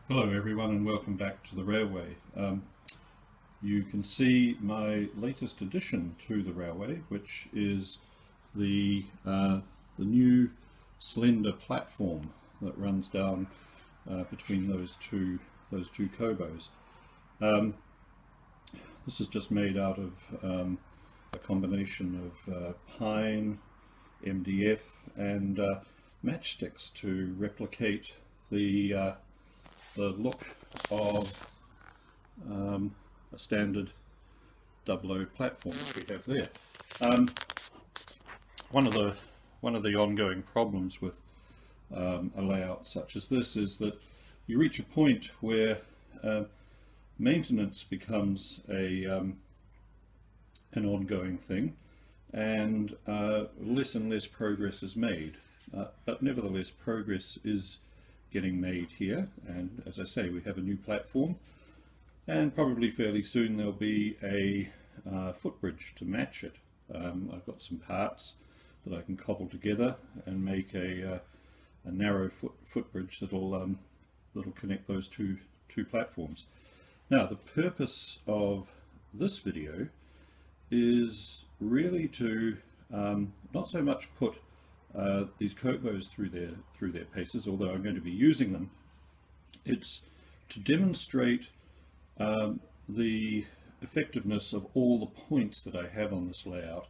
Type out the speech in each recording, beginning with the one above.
Hello everyone and welcome back to the Railway. You can see my latest addition to the Railway, which is the new slender platform that runs down between those two kobos. This is just made out of a combination of pine, MDF and matchsticks to replicate the look of a standard Dublo platform that we have there. One of the ongoing problems with a layout such as this is that you reach a point where maintenance becomes an ongoing thing, and less progress is made. But nevertheless, progress is getting made here, and as I say, we have a new platform, and probably fairly soon there'll be a footbridge to match it. I've got some parts that I can cobble together and make a narrow footbridge that'll connect those two platforms. Now, the purpose of this video is really to not so much put these kobos through their paces, although I'm going to be using them. It's to demonstrate the effectiveness of all the points that I have on this layout.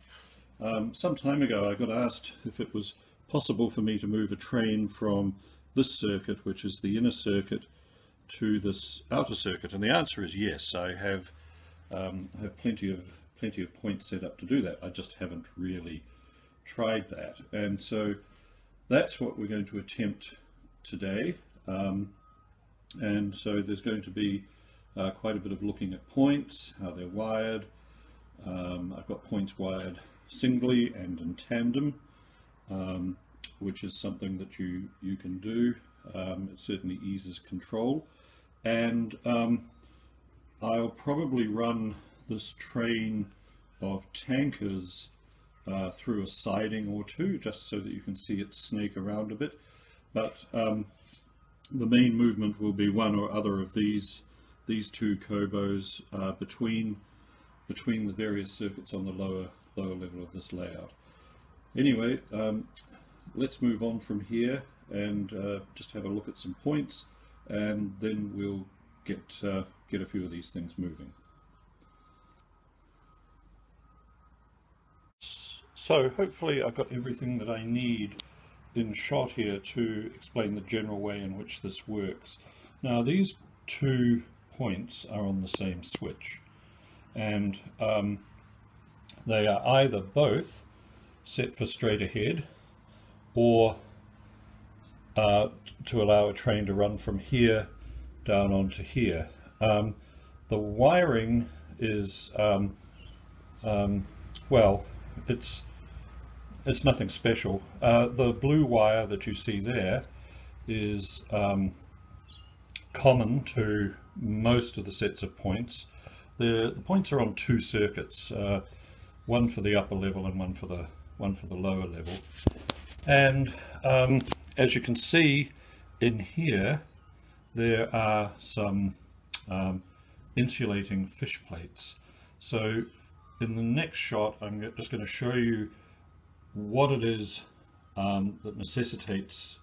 Some time ago I got asked if it was possible for me to move a train from this circuit, which is the inner circuit, to this outer circuit, and the answer is yes. I have plenty of points set up to do that. I just haven't really tried that, and so that's what we're going to attempt today. And so there's going to be quite a bit of looking at points, how they're wired. I've got points wired singly and in tandem, which is something that you can do. It certainly eases control, and I'll probably run this train of tankers through a siding or two, just so that you can see it snake around a bit. But the main movement will be one or other of these two kobos between the various circuits on the lower level of this layout. Anyway, let's move on from here and just have a look at some points, and then we'll get a few of these things moving. So hopefully I've got everything that I need in shot here to explain the general way in which this works. Now, these 2 points are on the same switch, and they are either both set for straight ahead or to allow a train to run from here down onto here. The wiring is well, it's nothing special. The blue wire that you see there is common to most of the sets of points. The points are on 2 circuits, one for the upper level and one for the lower level. And as you can see in here, there are some insulating fish plates. So in the next shot, I'm just going to show you what it is that necessitates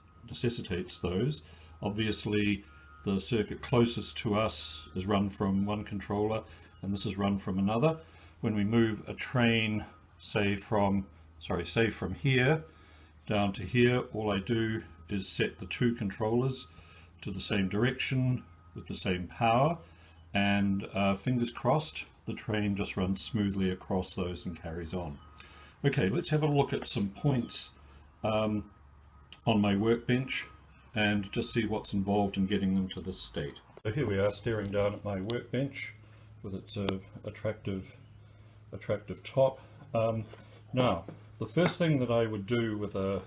those. Obviously, the circuit closest to us is run from one controller, and this is run from another. When we move a train, say from here down to here, all I do is set the 2 controllers to the same direction with the same power, and fingers crossed, the train just runs smoothly across those and carries on. Okay, let's have a look at some points on my workbench and just see what's involved in getting them to this state. So here we are, staring down at my workbench with its attractive top. Now, the first thing that I would do with a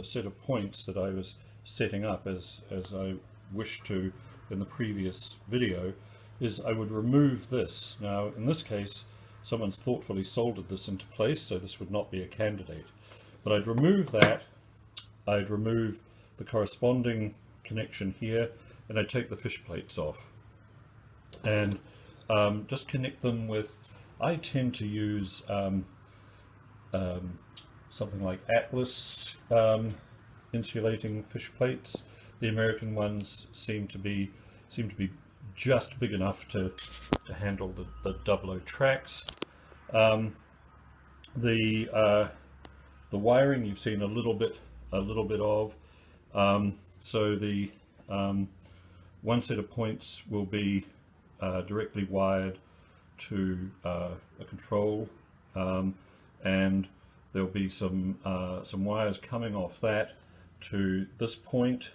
set of points that I was setting up as I wished to in the previous video is I would remove this. Now, in this case, someone's thoughtfully soldered this into place, so this would not be a candidate. But I'd remove that, I'd remove the corresponding connection here, and I take the fish plates off and just connect them with, I tend to use something like Atlas insulating fish plates. The American ones seem to be just big enough to handle the Dublo tracks. The wiring you've seen a little bit of. So the one set of points will be directly wired to a control, and there'll be some wires coming off that to this point.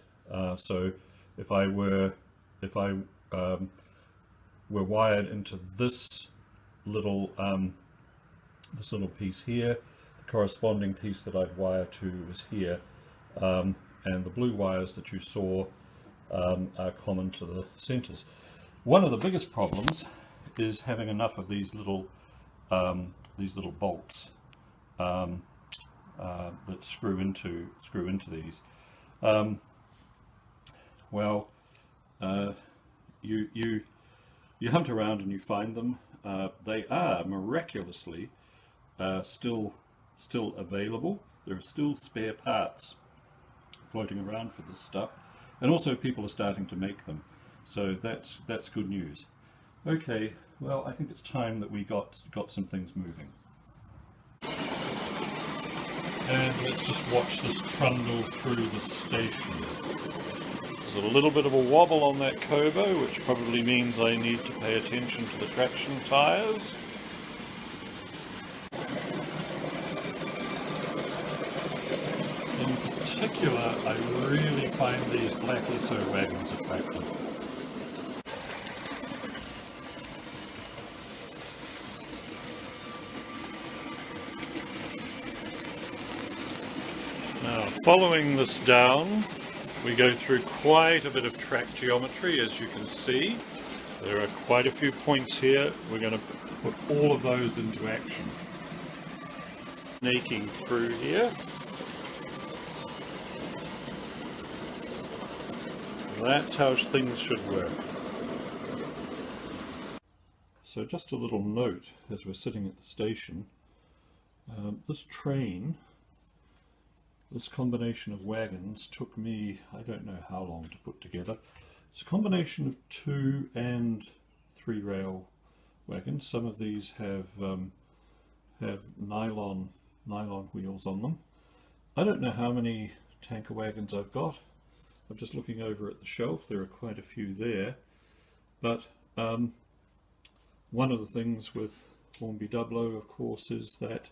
So if I were wired into this little piece here, the corresponding piece that I'd wire to is here, and the blue wires that you saw are common to the centers. One of the biggest problems is having enough of these little bolts that screw into these. Well, you hunt around and you find them. They are miraculously still available. There are still spare parts floating around for this stuff, and also people are starting to make them. So that's good news. Okay, well, I think it's time that we got some things moving. And let's just watch this trundle through the station. There's a little bit of a wobble on that Kobo, which probably means I need to pay attention to the traction tyres. In particular, I really find these black Esso wagons attractive. Now, following this down, we go through quite a bit of track geometry, as you can see. There are quite a few points here. We're going to put all of those into action. Snaking through here. That's how things should work. So just a little note as we're sitting at the station. This train, this combination of wagons took me, I don't know how long to put together. It's a combination of 2 and 3 rail wagons. Some of these have nylon wheels on them. I don't know how many tanker wagons I've got. I'm just looking over at the shelf. There are quite a few there. But one of the things with Hornby Dublo, of course, is that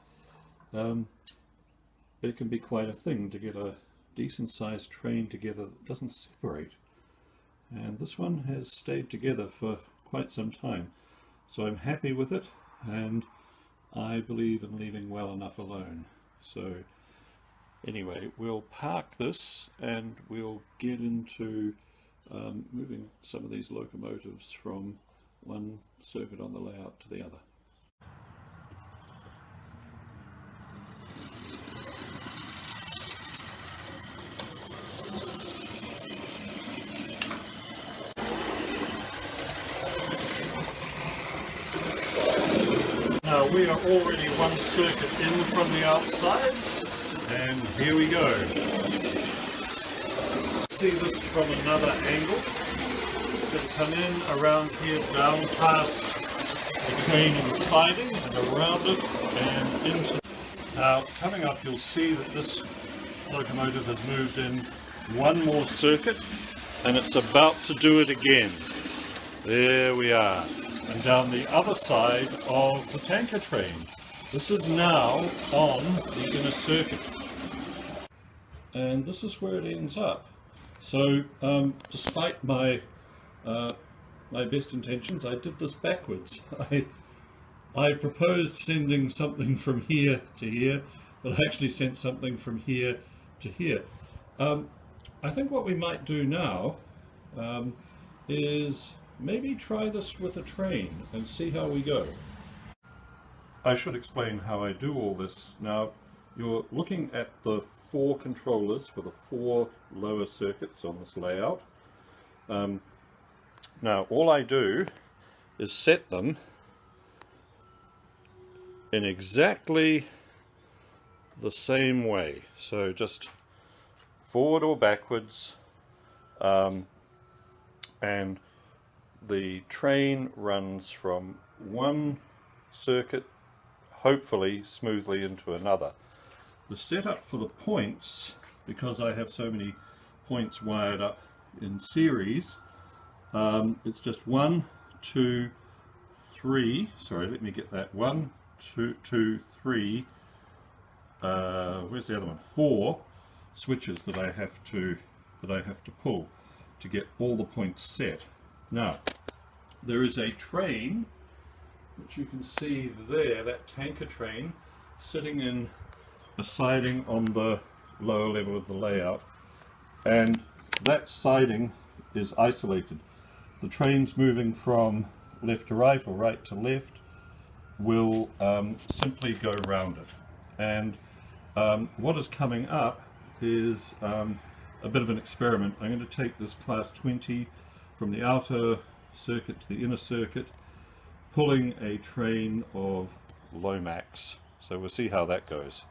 it can be quite a thing to get a decent sized train together that doesn't separate. And this one has stayed together for quite some time. So I'm happy with it, and I believe in leaving well enough alone. So anyway, we'll park this and we'll get into moving some of these locomotives from one circuit on the layout to the other. Now we are already one circuit in from the outside, and here we go. See this from another angle. It's going to come in around here, down past the train and the siding, and around it, and into. Now coming up, you'll see that this locomotive has moved in one more circuit, and it's about to do it again. There we are. And down the other side of the tanker train. This is now on the inner circuit. And this is where it ends up. So, despite my best intentions, I did this backwards. I proposed sending something from here to here, but I actually sent something from here to here. I think what we might do now is maybe try this with a train and see how we go. I should explain how I do all this. Now, you're looking at the 4 controllers for the 4 lower circuits on this layout, Now all I do is set them in exactly the same way, so just forward or backwards, and the train runs from one circuit hopefully smoothly into another. The setup for the points, because I have so many points wired up in series, it's just 1, 2, 3, sorry, let me get that, 1, 2, 3, where's the other one? 4 switches that I have to pull to get all the points set. Now, there is a train which you can see there, that tanker train, sitting in a siding on the lower level of the layout, and that siding is isolated. The trains moving from left to right or right to left will simply go round it. And what is coming up is a bit of an experiment. I'm going to take this class 20 from the outer circuit to the inner circuit, pulling a train of Lomax. So we'll see how that goes.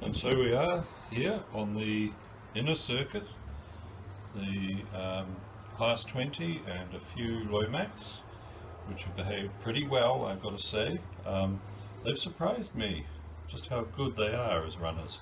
And so we are here on the inner circuit, the class 20 and a few Lomax, which have behaved pretty well, I've got to say. They've surprised me just how good they are as runners.